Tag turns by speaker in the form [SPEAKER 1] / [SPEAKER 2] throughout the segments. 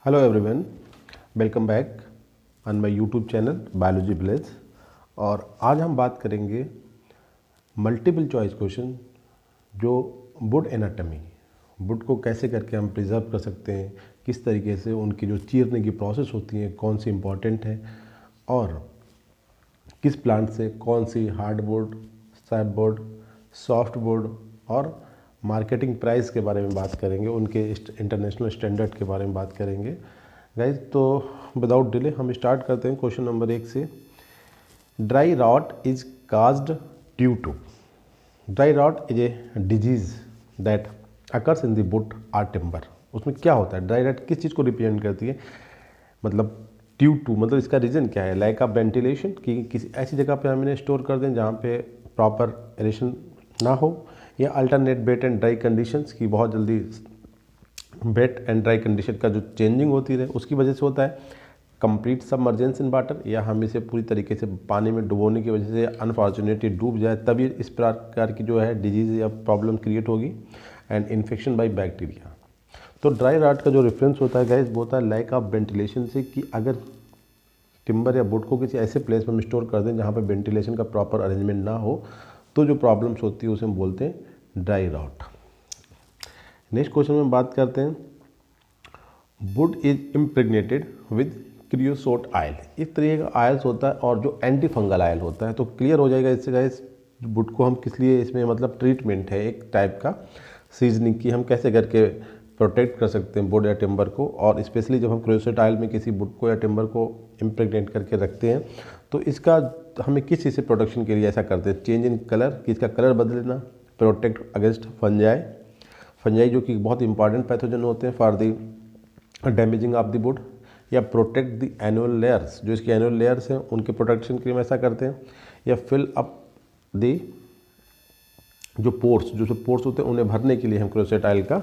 [SPEAKER 1] Hello everyone, welcome back on my YouTube channel Biology village. और आज हम बात करेंगे मल्टीपल चॉइस क्वेश्चन जो वुड एनाटॉमी, वुड को कैसे करके हम प्रिजर्व कर सकते हैं, किस तरीके से उनकी जो चीरने की प्रोसेस होती है कौन सी इम्पॉर्टेंट है, और किस प्लांट से कौन सी हार्डवुड, सैपवुड, सॉफ्टवुड और मार्केटिंग प्राइस के बारे में बात करेंगे, उनके इंटरनेशनल स्टैंडर्ड के बारे में बात करेंगे गाइज। तो विदाउट डिले हम स्टार्ट करते हैं क्वेश्चन नंबर 1 से। Dry rot is caused due to, dry rot is a disease that occurs in the wood or timber. उसमें क्या होता है, ड्राई रॉट किस चीज़ को रिप्रेजेंट करती है, मतलब ड्यू टू मतलब इसका रीज़न क्या है। लाइक ऑफ वेंटिलेशन, कि किसी ऐसी जगह पे हम इन्हें स्टोर कर दें जहाँ पे प्रॉपर एरेशन ना हो, या alternate wet and dry conditions की बहुत जल्दी वेट एंड ड्राई कंडीशन का जो चेंजिंग होती है उसकी वजह से होता है। कंप्लीट सबमर्जेंस इन वाटर, या हम इसे पूरी तरीके से पानी में डुबोने की वजह से अनफॉर्चुनेटली डूब जाए तभी इस प्रकार की जो है डिजीज़ या प्रॉब्लम क्रिएट होगी। And infection by bacteria. तो ड्राई रॉट का जो रेफरेंस होता है गाइस वो होता है लाइक ऑफ वेंटिलेशन से, कि अगर टिम्बर या वुड को किसी ऐसे प्लेस में हम स्टोर कर दें जहाँ पर वेंटिलेशन का प्रॉपर अरेंजमेंट ना हो तो जो प्रॉब्लम्स होती है उसे हम बोलते हैं ड्राई रॉट। नेक्स्ट क्वेश्चन में बात करते हैं, wood is impregnated with creosote oil. इस तरीके का आयल्स होता है और जो एंटी फंगल आयल होता है। तो क्लियर हो जाएगा इससे गाइस वुड को हम किस लिए, इसमें मतलब ट्रीटमेंट है एक टाइप का सीजनिंग की, हम कैसे करके प्रोटेक्ट कर सकते हैं वुड या टिम्बर को। और स्पेशली जब हम क्रियोसोट आयल में किसी वुड को या टिम्बर को इम्प्रेग्नेट करके रखते हैं तो इसका हमें किस चीज़ से प्रोटेक्शन के लिए ऐसा करते हैं, चेंज इन कलर, कि इसका कलर बदल लेना, प्रोटेक्ट अगेंस्ट फंजाई, फंजाई जो कि बहुत इंपॉर्टेंट पैथोजन होते हैं for the damaging of the would, या प्रोटेक्ट द एनुअल लेयर्स, जो इसके एनुअल लेयर्स हैं उनके प्रोटेक्शन के लिए हम ऐसा करते हैं, या फिल अप द जो पोर्स होते हैं उन्हें भरने के लिए हम क्रियोसोट आयल का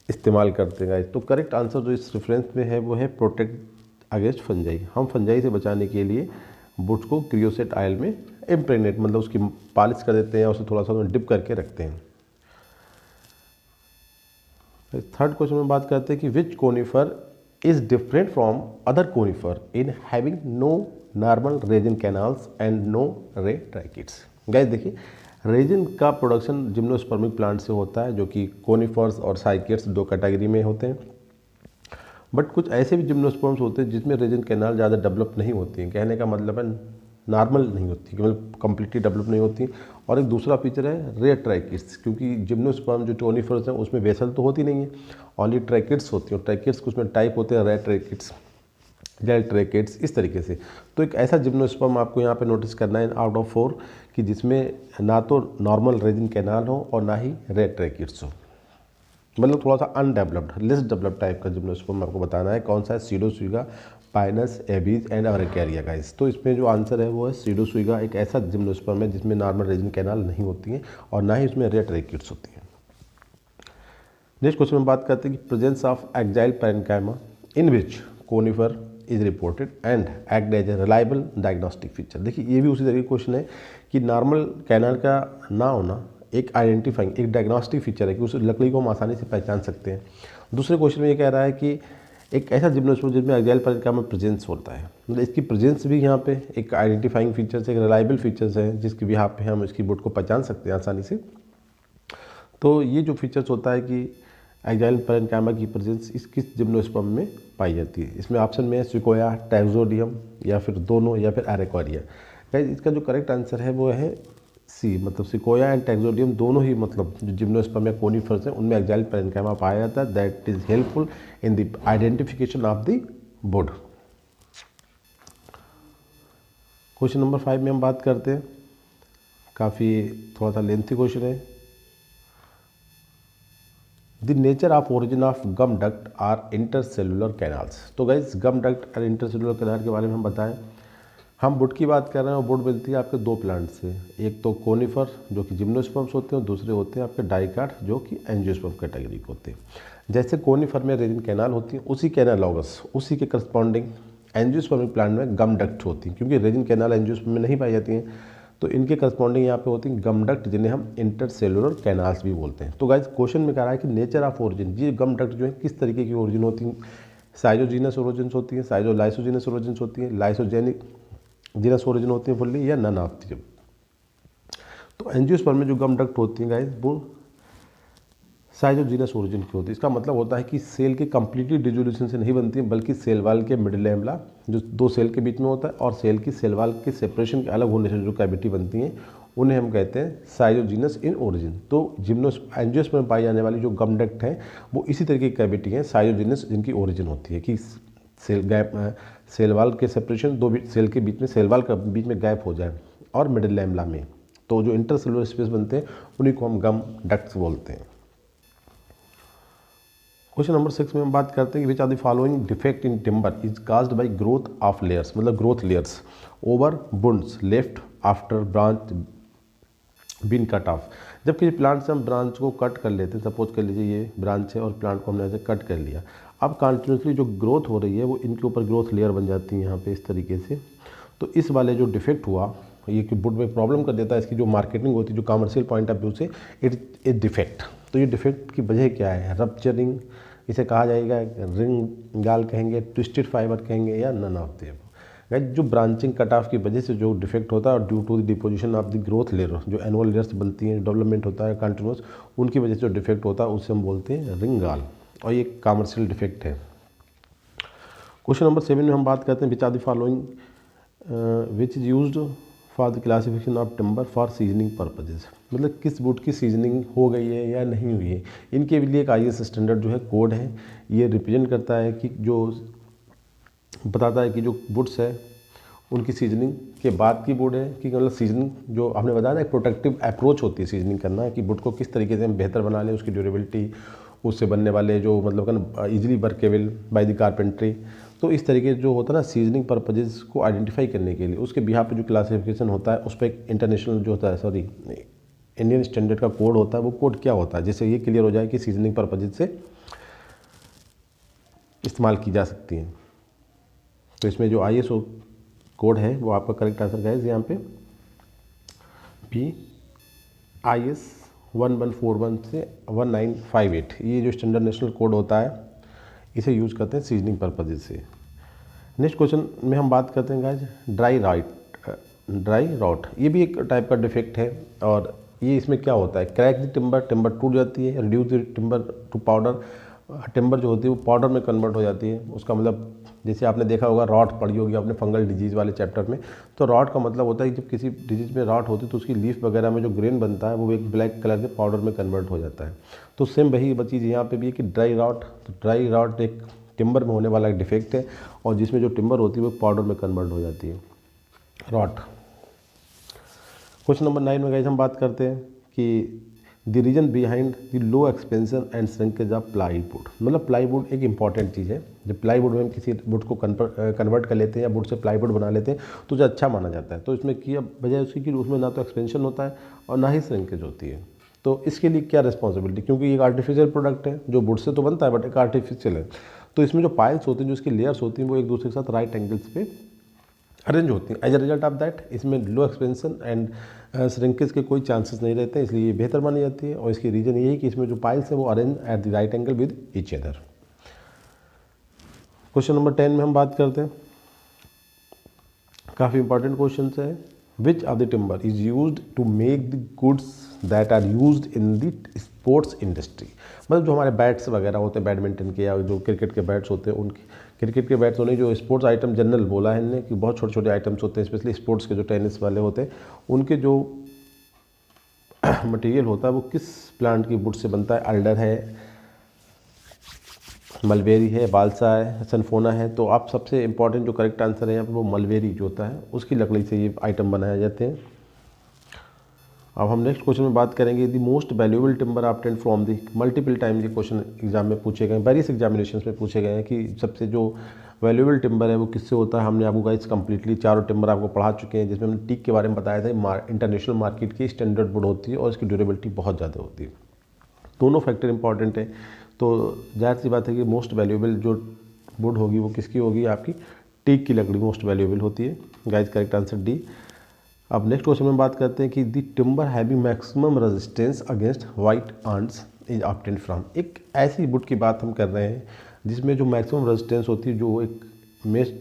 [SPEAKER 1] इस्तेमाल करते हैं गाइस। तो करेक्ट आंसर जो इस रेफरेंस में है वो है प्रोटेक्ट अगेंस्ट फंजाई। हम फंजाई से बचाने के लिए वुड को क्रियोसोट आयल में इम्प्रेग्नेट मतलब उसकी पॉलिश कर देते हैं, उसे थोड़ा सा डिप करके रखते हैं। थर्ड क्वेश्चन में बात करते हैं कि which conifer is different from other conifer in having no normal resin canals and no ray tracheids. Guys देखिए, रेजिन का प्रोडक्शन जिम्नोस्पर्मिक प्लांट से होता है जो कि कोनिफर्स और साइकेट्स दो कैटेगरी में होते हैं। बट कुछ ऐसे भी जिम्नोस्पर्म्स होते हैं जिसमें रेजिन कैनाल ज़्यादा डेवलप नहीं होती हैं। कहने का मतलब है नॉर्मल नहीं होती, मतलब कंप्लीटली डेवलप नहीं होती। और एक दूसरा फीचर है रेयर ट्रैकिट्स, क्योंकि जिम्नोस्पर्म जो टोनिफर्स हैं उसमें वेसल तो होती नहीं है, ओनली ट्रैकिट्स होती हैं। ट्रैकिट्स कुछ में टाइप होते हैं, रेयर ट्रैकिट्स, जेल ट्रैकिट्स, इस तरीके से। तो एक ऐसा जिम्नोस्पर्म आपको यहाँ पे नोटिस करना है आउट ऑफ 4 कि जिसमें ना तो नॉर्मल रेजिन कैनाल हो और ना ही रेयर ट्रैकिट्स हो, मतलब थोड़ा सा अनडेवलप्ड, लेस डेवलप्ड टाइप का जिम्नोस्पर्म आपको बताना है। कौन सा है, सीडोसुइगा, पाइनस, एबीज एंड अरेकेरिया गाइस। तो इसमें जो आंसर है वो है सीडोसुइगा, एक ऐसा जिम्नोस्पर्म है जिसमें नॉर्मल रेजिन कैनाल नहीं होती है और ना ही उसमें रेयर ट्रैकिट्स होती हैं। नेक्स्ट क्वेश्चन में बात करते हैं कि presence of axial parenchyma in which conifer is reported and act as a reliable diagnostic feature. देखिए ये भी उसी तरीके का क्वेश्चन है कि नॉर्मल कैनाल का ना होना एक आइडेंटिफाइंग, एक डायग्नोस्टिक फीचर है कि उस लकड़ी को हम आसानी से पहचान सकते हैं। दूसरे क्वेश्चन में ये कह रहा है कि एक ऐसा जिम्नोस्पर्म जिसमें एक्जाइल पैरेन्काइमा प्रेजेंस होता है, मतलब इसकी प्रेजेंस भी यहाँ पे एक आइडेंटिफाइंग फीचर्स, एक रिलायबल फीचर्स है जिसकी भी यहाँ पे हम इसकी वुड को पहचान सकते हैं आसानी से। तो ये जो फीचर्स होता है कि एक्जाइल पैरेन्काइमा की प्रेजेंस इस किस जिम्नोस्पर्म में पाई जाती है, इसमें ऑप्शन में है सिकोया, टैक्सोडियम, या फिर दोनों, या फिर एरेकोरिया। गाइस इसका जो करेक्ट आंसर है वो है सी, मतलब सिकोया एंड टैक्सोडियम दोनों ही, मतलब जो जिम्नोस्पर्म या कोनिफर्स हैं उनमें एक्जाइल पैरेन्काइमा पाया जाता है। That is helpful in the identification of the wood. Question number 5 में हम बात करते हैं, काफ़ी थोड़ा सा लेंथी क्वेश्चन है। The nature of origin of gum duct or intercellular canals. तो गाइज गम डक्ट और इंटरसेलुलर कैनाल के बारे में हम बताएं। हम वुड की बात कर रहे हैं और वुड मिलती है आपके दो प्लांट से, एक तो कोनिफर जो कि जिम्नोस्पर्म्स होते हैं और दूसरे होते हैं आपके डाइकाट जो कि एंजियोस्पर्म कैटेगरी के होते हैं। जैसे कोनिफर में रेजिन कैनाल होती है, उसी के एनालॉगस, उसी के करस्पॉन्डिंग एंजियोस्पर्मिक प्लांट में गम डक्ट होती है, क्योंकि रेजिन कैनाल एंजियोस्पर्म में नहीं पाई जाती हैं तो इनके करस्पॉन्डिंग यहाँ पे होती हैं गम डक्ट, जिन्हें हम इंटरसेलुलर कैनाल्स भी बोलते हैं। तो गाइज क्वेश्चन में कह रहा है कि नेचर ऑफ ओरिजिन, ये गम डक्ट जो है किस तरीके की ओरिजिन होती है, साइजोजीनस ओरिजिन्स होती हैं, साइजो लाइसोजीनस ओरिजिन्स होती हैं, लाइसोजेनिक जीनस ओरिजिन होती हैं फुल्ली, या नन ऑफ द। तो एंजियोस्पर्म में जो गम डक्ट होती हैं गाइस वो साइजोजीनस ओरिजिन की होती है। इसका मतलब होता है कि सेल के कंप्लीटली डिसोल्यूशन से नहीं बनती है, बल्कि सेल वाल के मिडिल लैमेला जो दो सेल के बीच में होता है और सेल की सेल वाल के सेपरेशन के अलग होने से जो कैविटी बनती हैं उन्हें हम कहते हैं साइजोजीनस इन ओरिजिन। तो एंजियोस्पर्म में पाई जाने वाली जो गम डक्ट हैं वो इसी तरीके की कैविटी हैं साइजोजीनस जिनकी ओरिजिन होती है कि सेल गैप, सेल वाल के सेपरेशन दो सेल के बीच में, सेल वाल के बीच में गैप हो जाए और मिडिल लैमेला में, तो जो इंटरसेलुलर स्पेस बनते हैं उन्हीं को हम गम डक्ट्स बोलते हैं। क्वेश्चन नंबर 6 में हम बात करते हैं कि which are the following defect in timber is caused by growth of layers, मतलब growth layers over buds left after branch been cut off. जब किसी प्लांट से हम ब्रांच को कट कर लेते हैं, सपोज कर लीजिए ये ब्रांच है और प्लांट को हमने ऐसे कट कर लिया, अब कंटिन्यूसली जो ग्रोथ हो रही है वो इनके ऊपर ग्रोथ लेयर बन जाती है यहाँ पे इस तरीके से। तो इस वाले जो डिफेक्ट हुआ ये कि वुड में प्रॉब्लम कर देता है, इसकी जो मार्केटिंग होती है जो कमर्शियल पॉइंट ऑफ व्यू से इट ए डिफेक्ट। तो ये डिफेक्ट की वजह क्या है? रप्चरिंग इसे कहा जाएगा, रिंग गाल कहेंगे, ट्विस्टेड फाइबर कहेंगे, या नन ऑफ द अबव। जो ब्रांचिंग कट ऑफ की वजह से जो डिफेक्ट होता है और due to the deposition of the growth layer, जो एनुअल लेयर्स बनती हैं, डेवलपमेंट होता है कंटिन्यूस, उनकी वजह से जो डिफेक्ट होता है उसे हम बोलते हैं रिंग गाल, और ये कमर्शियल डिफेक्ट है। क्वेश्चन नंबर 7 में हम बात करते हैं which are the following which is used for the classification of timber for seasoning purposes, मतलब किस वुड की सीजनिंग हो गई है या नहीं हुई है। इनके लिए एक IS स्टैंडर्ड जो है कोड है, ये रिप्रेजेंट करता है कि जो बताता है कि जो वुड्स है उनकी सीजनिंग के बाद की वुड है कि मतलब सीजनिंग जो आपने बताया ना एक प्रोटेक्टिव अप्रोच होती है सीजनिंग करना, कि वुड को किस तरीके से हम बेहतर बना लें, उसकी ड्यूरेबिलिटी, उससे बनने वाले जो मतलब easily workable by the carpentry. तो इस तरीके जो होता है ना सीजनिंग पर्पजेज को आइडेंटिफाई करने के लिए उसके बिहाफ पे जो क्लासिफिकेशन होता है उस पर एक इंटरनेशनल जो होता है इंडियन स्टैंडर्ड का कोड होता है। वो कोड क्या होता है जिससे ये क्लियर हो जाए कि सीजनिंग पर्पजेज से इस्तेमाल की जा सकती हैं। तो इसमें जो ISO कोड है वो आपका करेक्ट आंसर गाइस यहाँ पे IS 1141 से 1958, ये जो स्टैंडर्ड नेशनल कोड होता है इसे यूज़ करते हैं सीजनिंग पर्पजेज से। नेक्स्ट क्वेश्चन में हम बात करते हैं गाइस ड्राई रॉट, ये भी एक टाइप का डिफेक्ट है और ये इसमें क्या होता है, क्रैक द टिम्बर टूट जाती है, reduce the timber to powder, timber जो होती है वो पाउडर में कन्वर्ट हो जाती है। उसका मतलब जैसे आपने देखा होगा रॉट पढ़ी होगी आपने फंगल डिजीज़ वाले चैप्टर में, तो रॉट का मतलब होता है कि जब किसी डिजीज़ में रॉट होती है तो उसकी लीफ वगैरह में जो ग्रेन बनता है वो एक ब्लैक कलर के पाउडर में कन्वर्ट हो जाता है। तो सेम वही चीज़ यहाँ पे भी है कि ड्राई रॉट, तो ड्राई रॉट एक टिम्बर में होने वाला एक डिफेक्ट है और जिसमें जो टिम्बर होती है वो पाउडर में कन्वर्ट हो जाती है रॉट। क्वेश्चन नंबर 9 में गाइस हम बात करते हैं कि the reason behind the low expansion and shrinkage of plywood, मतलब प्लाईवुड एक इंपॉर्टेंट चीज़ है। जब प्लाईवुड में हम किसी वुड को कन्वर्ट कर लेते हैं या वुड से प्लाईवुड बना लेते हैं तो जो अच्छा माना जाता है। तो इसमें की वजह उसकी कि उसमें ना तो एक्सपेंशन होता है और ना ही श्रिंकेज होती है। तो इसके लिए क्या रिस्पॉन्सिबिलिटी, क्योंकि ये एक आर्टिफिशियल प्रोडक्ट है जो वुड से तो बनता है बट एक आर्टिफिशियल है, तो इसमें जो पाइल्स होती हैं जो इसकी लेयर्स होती हैं वो एक दूसरे के साथ राइट एंगल्स पे अरेंज होती हैं। As a result of that इसमें लो एक्सपेंशन एंड श्रिंकेज के कोई चांसेस नहीं रहते हैं, इसलिए ये बेहतर मानी जाती है। और इसकी रीज़न ये है कि इसमें जो पाइल्स है वो arrange at the right angle with each other. Question number 10 में हम बात करते हैं, काफ़ी इंपॉर्टेंट क्वेश्चन है। Which of the timber is used to make the goods that are used in the sports industry, मतलब जो हमारे बैट्स वगैरह होते हैं बैडमिंटन के या जो क्रिकेट के बैट्स होते हैं उनके, क्रिकेट के बैट्स होने जो स्पोर्ट्स आइटम जनरल बोला है इनने कि बहुत छोटे छोटे आइटम्स होते हैं, स्पेशली स्पोर्ट्स के जो टेनिस वाले होते हैं उनके जो मटेरियल होता है वो किस प्लांट की वुड से बनता है। अल्डर है, मलबेरी है, बालसा है, सनफोना है। तो आप सबसे इंपॉर्टेंट जो करेक्ट आंसर है यहाँ पर वो मलबेरी जो होता है उसकी लकड़ी से ये आइटम बनाए जाते हैं। अब हम नेक्स्ट क्वेश्चन में बात करेंगे the most valuable timber obtained from the, multiple time ये क्वेश्चन एग्जाम में पूछे गए, वेरियस एग्जामिनेशंस में पूछे गए हैं कि सबसे जो वैल्यूएबल टिम्बर है वो किससे होता है। हमने आपको गाइस कंप्लीटली चारों टिम्बर आपको पढ़ा चुके हैं, जिसमें हमने टीक के बारे में बताया था। इंटरनेशनल मार्केट की स्टैंडर्ड वुड होती है और इसकी ड्यूरेबिलिटी बहुत ज़्यादा होती है। दोनों फैक्टर इंपॉर्टेंट है, तो जाहिर सी बात है कि मोस्ट वैल्यूएबल जो वुड होगी वो किसकी होगी, आपकी टीक की लकड़ी मोस्ट वैल्यूएबल होती है। Guys correct answer D. अब नेक्स्ट क्वेश्चन में बात करते हैं कि the timber having maximum resistance against white ants is obtained from, एक ऐसी वुड की बात हम कर रहे हैं जिसमें जो मैक्सिमम रेजिस्टेंस होती है, जो एक मेस्ट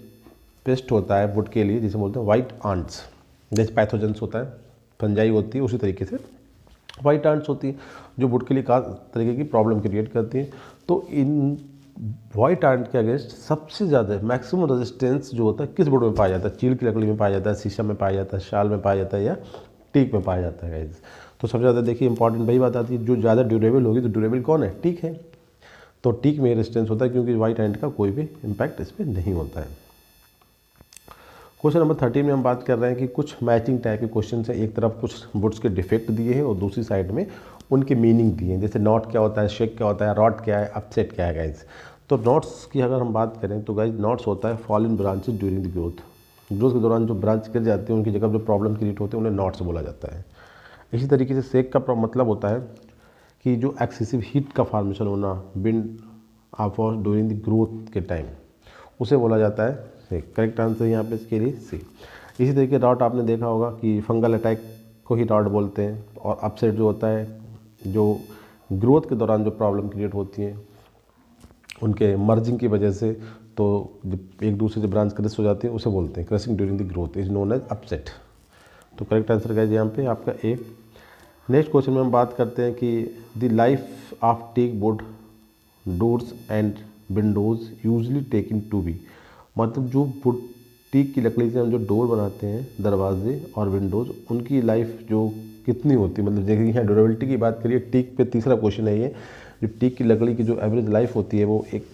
[SPEAKER 1] पेस्ट होता है वुड के लिए, जिसे बोलते हैं वाइट आंट्स, जैसे पैथोजेंस होता है, फंजाई होती है, उसी तरीके से वाइट आंट्स होती है जो वुड के लिए खास तरीके की प्रॉब्लम क्रिएट करती हैं। तो इन वाइट आंट के अगेंस्ट सबसे ज़्यादा मैक्सिमम रेजिस्टेंस जो होता है किस वुड में पाया जाता है? चीड़ की लकड़ी में पाया जाता है, शीशम में पाया जाता है, शाल में पाया जाता है, या टीक में पाया जाता है गाइज। तो सबसे ज़्यादा देखिए इंपॉर्टेंट वही बात आती है, जो ज़्यादा ड्यूरेबल होगी, तो ड्यूरेबल कौन है? टीक है। तो टीक में रेजिस्टेंस होता है, क्योंकि वाइट आंट का कोई भी इम्पैक्ट इस पर नहीं होता है। क्वेश्चन नंबर 13 में हम बात कर रहे हैं कि कुछ मैचिंग टाइप के क्वेश्चन है। एक तरफ कुछ वुड्स के डिफेक्ट दिए हैं और दूसरी साइड में उनके मीनिंग दिए हैं, जैसे नॉट क्या होता है, शेक क्या होता है, रॉट क्या है, अपसेट क्या है गाइज। तो नॉट्स की अगर हम बात करें तो गाइज नॉट्स होता है fallen branches during the growth के दौरान जो ब्रांच गिर जाती है, उनकी जगह जो प्रॉब्लम क्रिएट होते हैं, उन्हें नॉट्स बोला जाता है। इसी तरीके से सेक का मतलब होता है कि जो एक्सेसिव हीट का फॉर्मेशन होना wind of during the growth के टाइम, उसे बोला जाता है सेक। करेक्ट आंसर यहाँ पे इसके लिए सी। इसी तरीके रॉट आपने देखा होगा कि फंगल अटैक को ही रॉट बोलते हैं, और अपसेट जो होता है जो ग्रोथ के दौरान जो प्रॉब्लम क्रिएट होती हैं उनके मर्जिंग की वजह से, तो जब एक दूसरे से ब्रांच क्रश हो जाती है उसे बोलते हैं crushing during the growth, is known as upset. तो करेक्ट आंसर गाइस यहाँ पे आपका ए। नेक्स्ट क्वेश्चन में हम बात करते हैं कि the life of teak wood doors and windows usually taken to be, मतलब जो वुड टीक की लकड़ी से हम जो डोर बनाते हैं, दरवाजे और विंडोज़, उनकी लाइफ जो कितनी होती है, मतलब जैसे यहाँ ड्यूरेबिलिटी की बात करिए, टीक पे तीसरा क्वेश्चन है ये, जो टीक की लकड़ी की जो एवरेज लाइफ होती है वो एक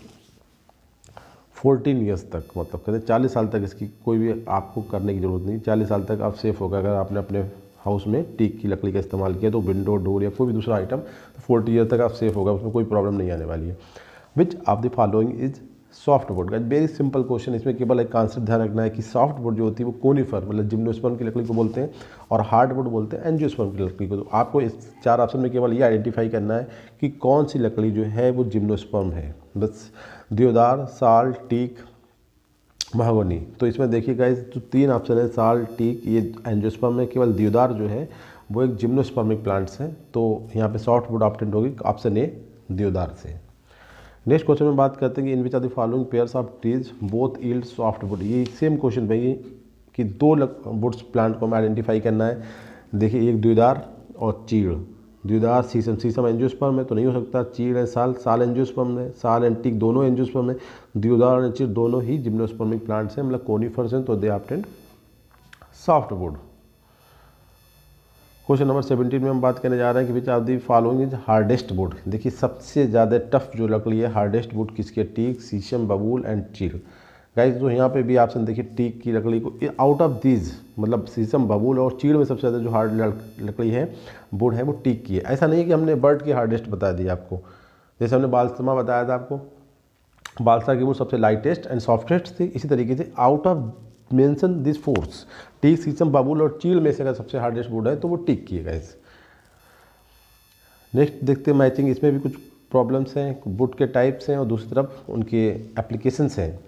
[SPEAKER 1] 14 ईयर्स तक, मतलब कहते हैं 40 साल तक इसकी कोई भी आपको करने की ज़रूरत नहीं, 40 साल तक आप सेफ होगा अगर आपने अपने हाउस में टीक की लकड़ी का इस्तेमाल किया, तो विंडो डोर या कोई भी दूसरा आइटम 40 ईयर तक आप सेफ होगा, उसमें कोई प्रॉब्लम नहीं आने वाली है। Which of the following is soft wood? Very simple question, इसमें केवल एक कॉन्सेप्ट ध्यान रखना है कि सॉफ्ट वुड जो होती है वो कोनिफर मतलब जिम्नोस्पर्म की लकड़ी को बोलते हैं, और हार्ड वुड बोलते हैं एंजियोस्पर्म की लकड़ी को। तो आपको इस 4 ऑप्शन में केवल ये आइडेंटिफाई करना है कि कौन सी लकड़ी जो है वो जिम्नोस्पर्म है, बस। देवदार, साल, टीक, महागनी। तो इसमें देखिए गाइस जो 3 ऑप्शन है, साल, टीक, ये एंजियोस्पर्म में, केवल देवदार जो है वो एक जिम्नोस्पर्मिक प्लांट्स हैं। तो यहाँ पे सॉफ्ट वुड ऑप्टेंट होगी ऑप्शन ए देवदार से। नेक्स्ट क्वेश्चन में बात करते हैं कि in which are the following pairs of trees both yield soft wood. ये सेम क्वेश्चन भाई कि 2 वुड्स प्लांट को हमें आइडेंटिफाई करना है। देखिए एक देवदार और चीड़। देवदार शीशम एंजियोस्पर्म है तो नहीं हो सकता, चीड़ है साल एंजियोस्पर्म है, साल एंड टीक दोनों एंजियोस्पर्म है, देवदार और चीड़ दोनों ही जिम्नोस्पर्मिक प्लांट्स हैं, मतलब कोनिफर्स हैं, तो they obtained soft wood. Question number 17 में हम बात करने जा रहे हैं कि which of the following is hardest wood. देखिए सबसे ज़्यादा टफ जो लकड़ी है हार्डेस्ट वुड किसकी है? टीक, शीशम, बबूल एंड चीड़। गाइस जो यहाँ पे भी ऑप्शन देखिए टीक की लकड़ी को, आउट ऑफ दीज मतलब शीशम, बबूल और चीड़ में सबसे ज़्यादा जो हार्ड लकड़ी है वुड है वो टीक की है। ऐसा नहीं है कि हमने बर्ड की हार्डेस्ट बता दी आपको, जैसे हमने बालसमा बताया था आपको, बालसा की वुड सबसे लाइटेस्ट एंड सॉफ्टेस्ट थी। इसी तरीके से out of mention this fours, teak, sheesham, babul और चीड़ में से अगर सबसे हार्डेस्ट वुड है तो वो टीक की है गाइस। नेक्स्ट देखते हैं मैचिंग, इसमें भी कुछ प्रॉब्लम्स हैं, वुड के टाइप्स हैं और दूसरी तरफ उनके एप्लीकेशंस हैं।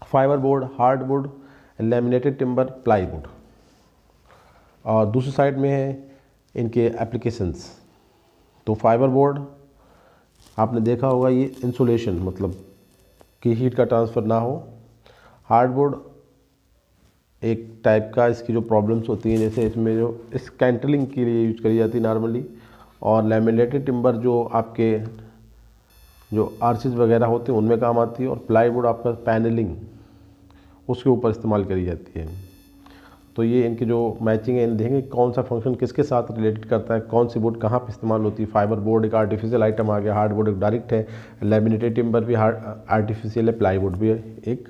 [SPEAKER 1] Fibre board, hard would, laminated timber, ply would, और दूसरी साइड में है इनके एप्लीकेशंस। तो फाइबर बोर्ड आपने देखा होगा, ये इंसुलेशन मतलब कि हीट का ट्रांसफ़र ना हो। हार्डवुड एक टाइप का इसकी जो प्रॉब्लम्स होती हैं, जैसे इसमें जो स्कैंटलिंग के लिए यूज करी जाती है नॉर्मली, और लैमिनेटेड टिम्बर जो आपके जो आर्चेज वगैरह होते हैं उनमें काम आती है, और प्लाईवुड आपका पैनलिंग उसके ऊपर इस्तेमाल करी जाती है। तो ये इनकी जो मैचिंग है, इन देखेंगे कौन सा फंक्शन किसके साथ रिलेटेड करता है, कौन सी वुड कहाँ पे इस्तेमाल होती है। फाइबर बोर्ड एक आर्टिफिशियल आइटम आ गया, हार्ड वुड एक डायरेक्ट है, लैमिनेटेड टिम्बर भी आर्टिफिशियल है, प्लाईवुड भी एक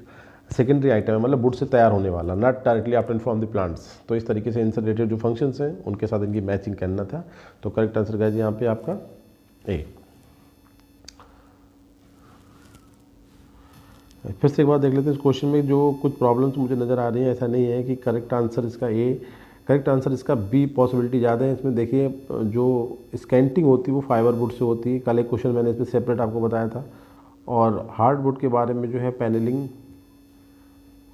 [SPEAKER 1] सेकेंडरी आइटम है, मतलब वुड से तैयार होने वाला, not directly obtained from the plants. तो इस तरीके से इनसे रिलेटेड जो फंक्शंस हैं उनके साथ इनकी मैचिंग करना था। तो करेक्ट आंसर गाइस यहाँ पे आपका ए। फिर से एक बार देख लेते हैं इस क्वेश्चन में जो कुछ प्रॉब्लम्स मुझे नज़र आ रही हैं, ऐसा नहीं है कि करेक्ट आंसर इसका ए, करेक्ट आंसर इसका बी पॉसिबिलिटी ज़्यादा है। इसमें देखिए जो स्कैंटिंग होती है वो फाइबर वुड से होती है, कल एक क्वेश्चन मैंने इसमें सेपरेट आपको बताया था। और हार्ड वुड के बारे में जो है पैनलिंग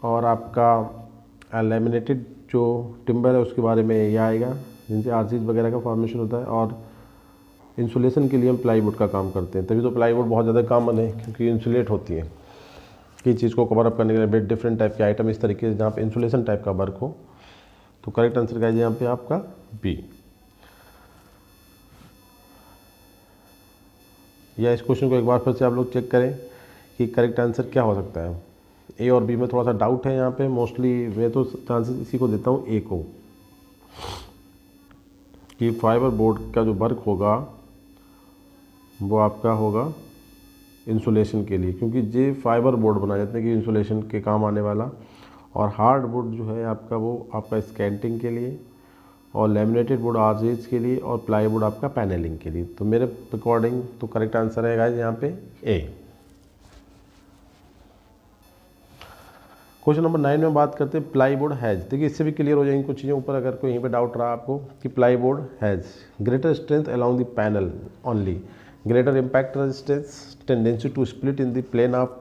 [SPEAKER 1] और आपका लैमिनेटेड जो टिम्बर है उसके बारे में ये आएगा, जिनसे आरसीज वगैरह का फॉर्मेशन होता है। और इंसुलेशन के लिए हम प्लाईवुड का काम करते हैं, तभी तो प्लाईवुड बहुत ज़्यादा कॉमन है क्योंकि इंसुलेट होती है। किसी चीज़ को कवर अप करने के लिए डिफरेंट टाइप के आइटम इस तरीके से जहाँ पे इंसुलेशन टाइप का वर्क हो। तो करेक्ट आंसर क्या है यहाँ पे आपका बी। या इस क्वेश्चन को एक बार फिर से आप लोग चेक करें कि करेक्ट आंसर क्या हो सकता है। ए और बी में थोड़ा सा डाउट है यहाँ पे, मोस्टली मैं तो चांसेस इसी को देता हूँ ए को, कि फाइबर बोर्ड का जो वर्क होगा वो आपका होगा इंसुलेशन के लिए, क्योंकि ये फाइबर बोर्ड बनाए जाते हैं कि इंसुलेशन के काम आने वाला, और हार्ड बोर्ड जो है आपका वो आपका स्कैंटिंग के लिए, और लेमिनेटेड बोर्ड आरजेज के लिए, और प्लाई बोर्ड आपका पैनलिंग के लिए। तो मेरे अकॉर्डिंग तो करेक्ट आंसर है गाइस यहाँ पे ए। क्वेश्चन नंबर 9 में बात करते हैं प्लाई बोर्ड हैज़। देखिए इससे भी क्लियर हो जाएंगी कुछ चीज़ें ऊपर, अगर कोई यहीं पे डाउट रहा आपको, कि ply board has greater strength along the panel only, greater impact resistance, tendency to split in the plane of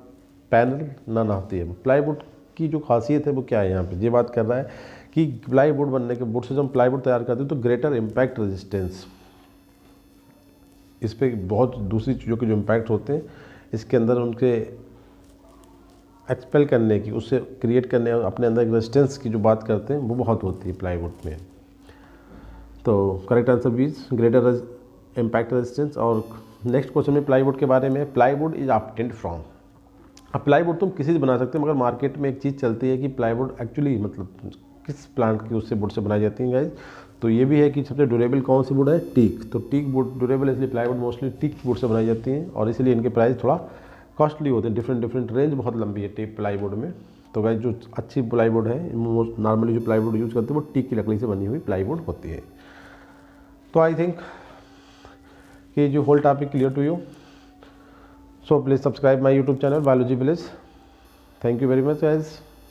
[SPEAKER 1] panel, none of the. Ply board की जो खासियत है वो क्या है, यहाँ पे ये बात कर रहा है कि प्लाई बोर्ड बनने के बोर्ड से जब हम प्लाई बोर्ड तैयार करते हैं तो ग्रेटर इम्पैक्ट रेजिस्टेंस, इस पर बहुत दूसरी चीज़ों के जो इम्पैक्ट होते हैं इसके अंदर उनके एक्सपेल करने की, उससे क्रिएट करने अपने अंदर एक रेजिस्टेंस की जो बात करते हैं वो बहुत होती है प्लाईवुड में। तो correct answer be greater impact resistance. और नेक्स्ट क्वेश्चन में प्लाईवुड के बारे में, प्लाईवुड इज ऑब्टेन्ड फ्रॉम। अब प्लाईवुड तुम किसी से बना सकते हो, मगर मार्केट में एक चीज़ चलती है कि प्लाईवुड एक्चुअली मतलब किस प्लांट की उससे वुड से बनाई जाती है गाइज। तो ये भी है कि सबसे ड्यूरेबल कौन सी वुड है, टीक। तो टीक वुड ड्यूरेबल, इसलिए प्लाईवुड मोस्टली टीक वुड से बनाई जाती है, और इसलिए इनके प्राइस थोड़ा कॉस्टली होते हैं। डिफरेंट रेंज बहुत लंबी है टीक प्लाईवुड में। तो गाइस जो अच्छी प्लाईवुड है, नॉर्मली जो प्लाईवुड यूज़ करते हैं वो टीक की लकड़ी से बनी हुई प्लाईवुड होती है। तो आई थिंक कि जो whole topic clear to you, so please subscribe my YouTube channel Biology Village. Thank you very much guys.